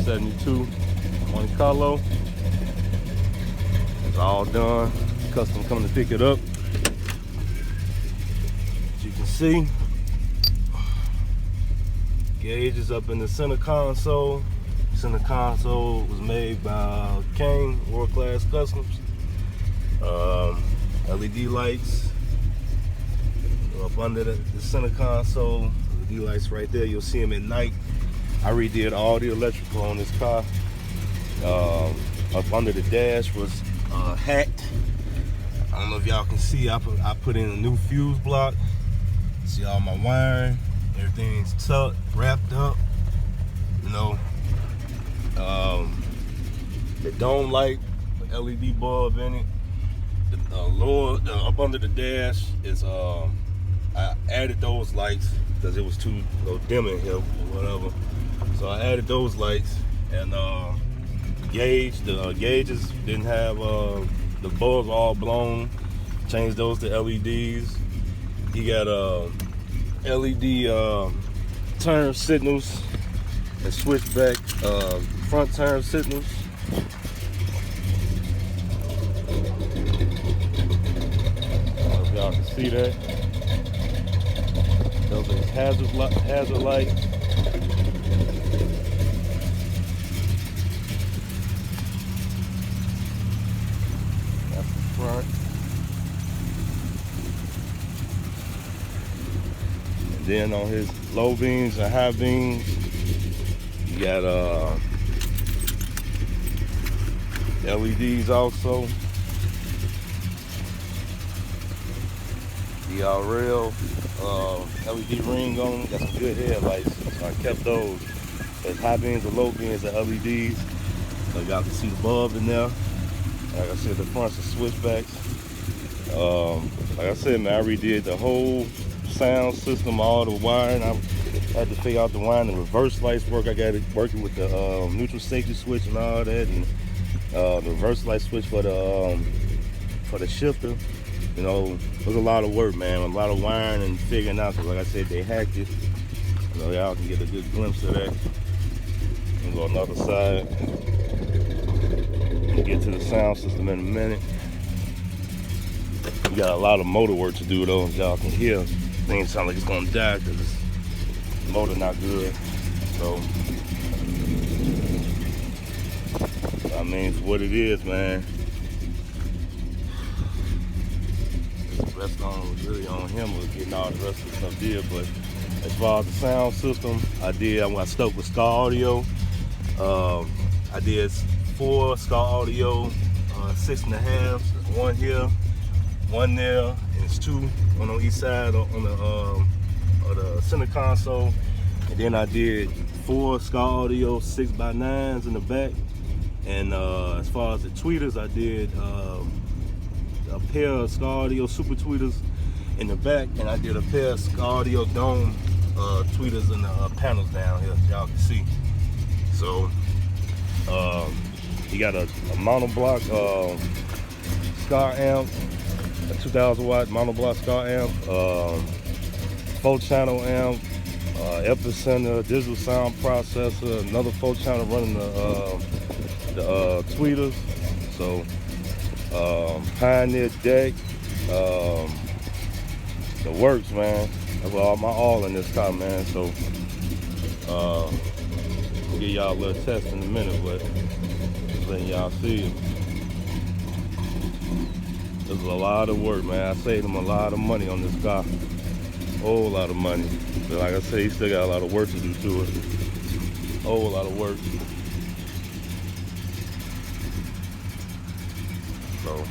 72 Monte Carlo. It's all done. Custom coming to pick it up. As you can see, gauge is up in the center console. Center console was made by King World Class Customs. LED lights up under the center console. LED lights right there. You'll see them at night. I redid all the electrical on this car. Up under the dash was hacked. I don't know if y'all can see. I put in a new fuse block. See all my wiring. Everything's tucked, wrapped up. You know. The dome light, the LED bulb in it. The lower, up under the dash is I added those lights because it was too dim in here or whatever. So I added those lights, and the gauges didn't have the bulbs all blown. Changed those to LEDs. You got LED turn signals and switchback front turn signals. If y'all can see that. Those are hazard lights. That's the front. And then on his low beams and high beams, you got LEDs also. DRL LED ring on them. Got some good headlights, so I kept those. There's high beams and low beams and LEDs. So y'all can see the bulb in there. Like I said, the fronts are switchbacks. Like I said, man, I redid the whole sound system, all the wiring. I had to figure out the wiring. The reverse lights work. I got it working with the neutral safety switch and all that, and the reverse light switch for the shifter. You know, it was a lot of work, man. A lot of wiring and figuring out. Cause like I said, they hacked it. You know, y'all can get a good glimpse of that. And go on the other side. We'll get to the sound system in a minute. We got a lot of motor work to do though, as y'all can hear. Things sound like it's gonna die because the motor not good. So I mean, it's what it is, man. The rest on really on him was getting all the rest of the stuff did, but as far as the sound system, I stuck with Skar audio. I did 4 Skar audio, 6.5. There's one here, one there, and it's 2, one on each side on the center console. And then I did 4 Skar audio 6x9s in the back. And as far as the tweeters, I did a pair of Skar audio super tweeters in the back, and I did a pair of Skar audio dome tweeters in the panels down here, y'all can see. So you got a monoblock Skar amp, a 2,000 watt monoblock Skar amp, 4-channel amp, epicenter, digital sound processor, another 4-channel running the tweeters. So Pioneer deck, the works, man. That's my all in this car, man. So we'll give y'all a little test in a minute, but just letting y'all see it. This is a lot of work, man. I saved him a lot of money on this car. Whole lot of money. But like I say, he still got a lot of work to do to it. Whole lot of work. So